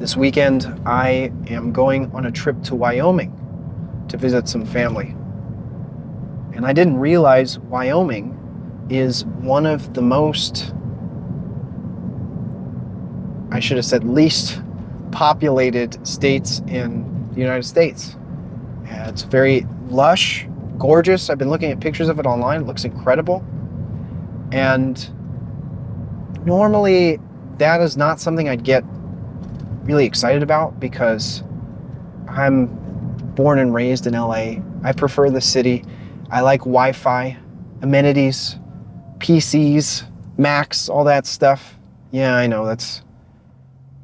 This weekend, I am going on a trip to Wyoming to visit some family. And I didn't realize Wyoming is one of the most, I should have said, least populated states in the United States. It's very lush, gorgeous. I've been looking at pictures of it online. It looks incredible. And normally that is not something I'd get really excited about because I'm born and raised in LA. I prefer the city. I like Wi-Fi, amenities, PCs, Macs, all that stuff. Yeah, I know that's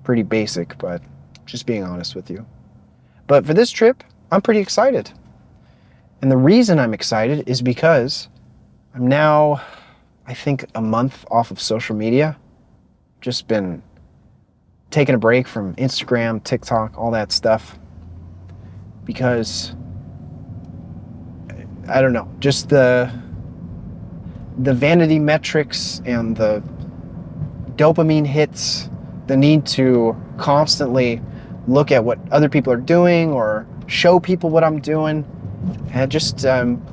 pretty basic, but just being honest with you. But for this trip, I'm pretty excited. And the reason I'm excited is because I'm now, I think, a month off of social media. Just been taking a break from Instagram, TikTok, all that stuff. Because, I don't know, just the vanity metrics and the dopamine hits, the need to constantly look at what other people are doing or show people what I'm doing, and it just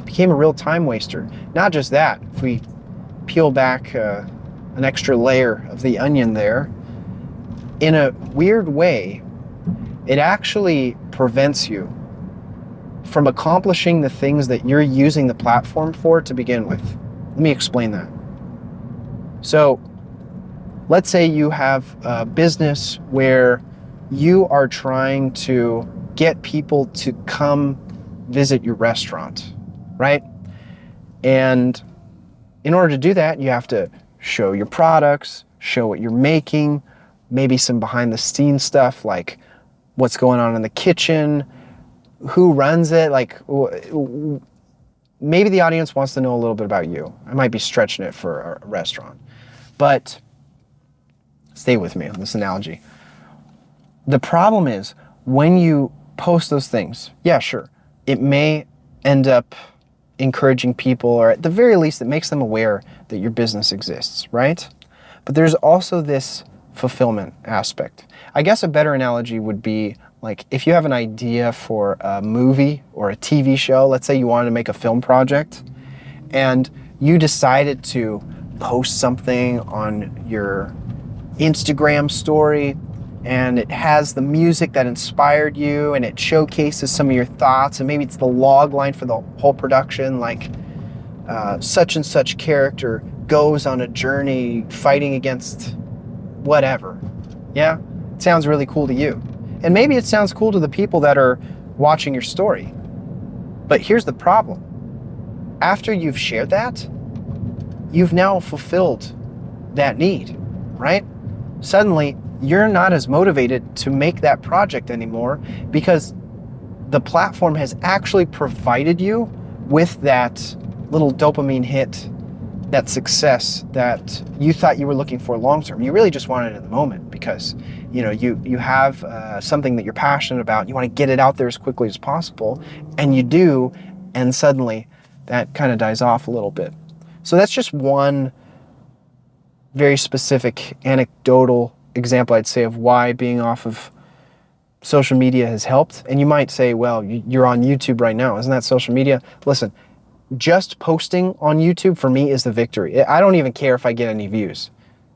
became a real time waster. Not just that, if we peel back an extra layer of the onion there, in a weird way, it actually prevents you from accomplishing the things that you're using the platform for to begin with. Let me explain that. So, let's say you have a business where you are trying to get people to come visit your restaurant, right? And in order to do that, you have to show your products, show what you're making, maybe some behind the scenes stuff like what's going on in the kitchen, who runs it, like maybe the audience wants to know a little bit about you. I might be stretching it for a restaurant, but stay with me on this analogy. The problem is when you post those things, yeah, sure, it may end up encouraging people, or at the very least, it makes them aware that your business exists, right? But there's also this fulfillment aspect. I guess a better analogy would be like if you have an idea for a movie or a TV show, let's say you wanted to make a film project, and you decided to post something on your Instagram story, and it has the music that inspired you, and it showcases some of your thoughts, and maybe it's the log line for the whole production, like such and such character goes on a journey fighting against whatever. Yeah, it sounds really cool to you. And maybe it sounds cool to the people that are watching your story. But here's the problem. After you've shared that, you've now fulfilled that need, right? Suddenly, you're not as motivated to make that project anymore because the platform has actually provided you with that little dopamine hit, that success that you thought you were looking for long term. You really just want it in the moment because you have something that you're passionate about. You want to get it out there as quickly as possible, and you do, and suddenly that kind of dies off a little bit. So that's just one very specific anecdotal example, I'd say, of why being off of social media has helped. And you might say, well, you're on YouTube right now. Isn't that social media? Listen, just posting on YouTube for me is the victory. I don't even care if I get any views.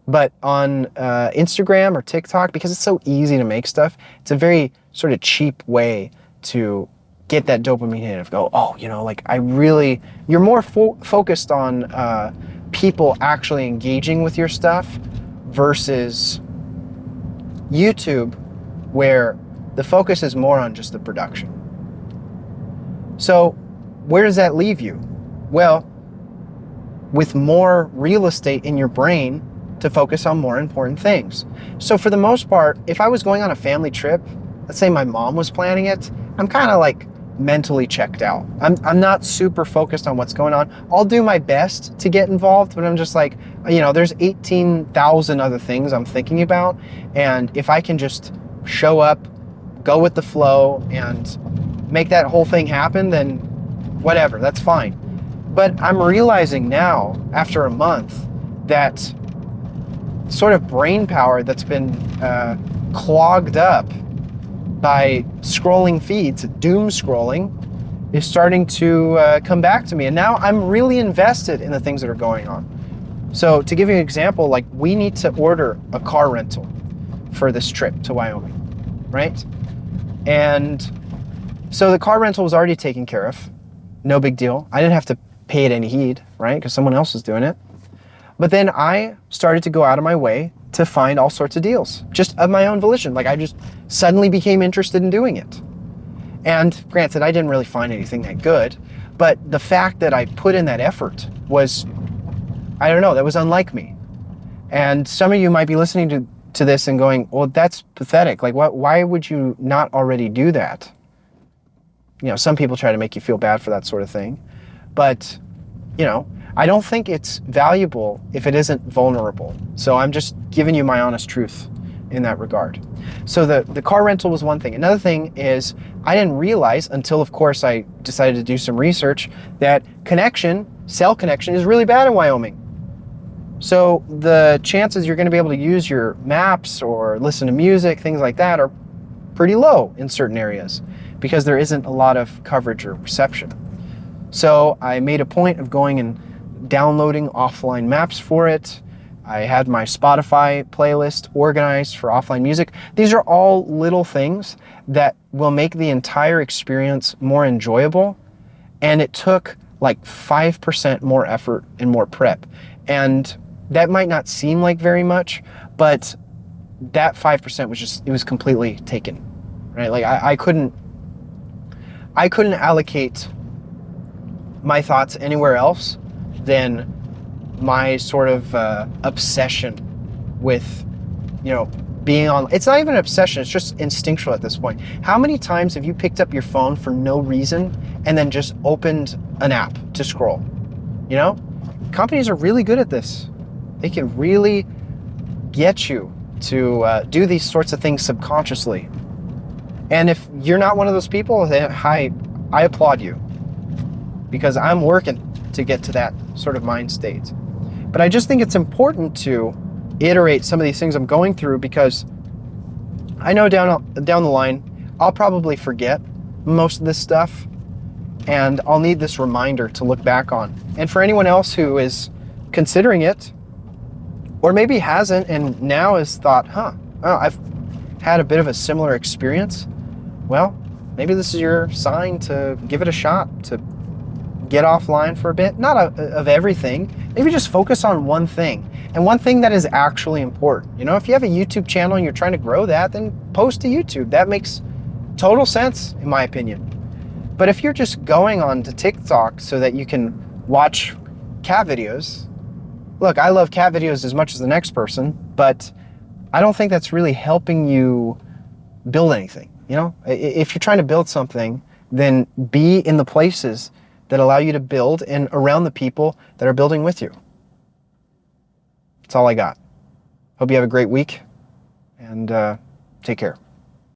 But on Instagram or TikTok, because it's so easy to make stuff, it's a very sort of cheap way to get that dopamine hit of go, you're more focused on people actually engaging with your stuff versus YouTube, where the focus is more on just the production. So where does that leave you? Well, with more real estate in your brain to focus on more important things. So for the most part, if I was going on a family trip, let's say my mom was planning it, I'm kind of like mentally checked out. I'm not super focused on what's going on. I'll do my best to get involved, but I'm just like, there's 18,000 other things I'm thinking about. And if I can just show up, go with the flow, and make that whole thing happen, then whatever, that's fine. But I'm realizing now, after a month, that sort of brain power that's been clogged up by scrolling feeds, doom scrolling, is starting to come back to me. And now I'm really invested in the things that are going on. So to give you an example, like we need to order a car rental for this trip to Wyoming, right? And so the car rental was already taken care of. No big deal. I didn't have to pay it any heed, right? Because someone else was doing it. But then I started to go out of my way to find all sorts of deals, just of my own volition. Like I just suddenly became interested in doing it. And granted, I didn't really find anything that good, but the fact that I put in that effort was, I don't know, that was unlike me. And some of you might be listening to this and going, well, that's pathetic. Like, why would you not already do that? You know, some people try to make you feel bad for that sort of thing. But, you know, I don't think it's valuable if it isn't vulnerable. So I'm just giving you my honest truth in that regard. So the car rental was one thing. Another thing is I didn't realize until, of course, I decided to do some research that cell connection is really bad in Wyoming. So the chances you're going to be able to use your maps or listen to music, things like that, are pretty low in certain areas because there isn't a lot of coverage or reception. So I made a point of going and downloading offline maps for it. I had my Spotify playlist organized for offline music. These are all little things that will make the entire experience more enjoyable. And it took like 5% more effort and more prep. And that might not seem like very much, but that 5% was it was completely taken, right? Like I couldn't allocate my thoughts anywhere else than my sort of obsession with, you know, being on. It's not even an obsession, it's just instinctual at this point. How many times have you picked up your phone for no reason and then just opened an app to scroll? You know, companies are really good at this. They can really get you to do these sorts of things subconsciously. And if you're not one of those people, then I applaud you, because I'm working to get to that sort of mind state. But I just think it's important to iterate some of these things I'm going through, because I know down the line, I'll probably forget most of this stuff, and I'll need this reminder to look back on. And for anyone else who is considering it, or maybe hasn't and now has thought, I've had a bit of a similar experience. Well, maybe this is your sign to give it a shot, to get offline for a bit, not of everything. Maybe just focus on one thing, and one thing that is actually important. You know, if you have a YouTube channel and you're trying to grow that, then post to YouTube. That makes total sense, in my opinion. But if you're just going on to TikTok so that you can watch cat videos, look, I love cat videos as much as the next person, but I don't think that's really helping you build anything. You know, if you're trying to build something, then be in the places that allow you to build and around the people that are building with you. That's all I got. Hope you have a great week, and take care.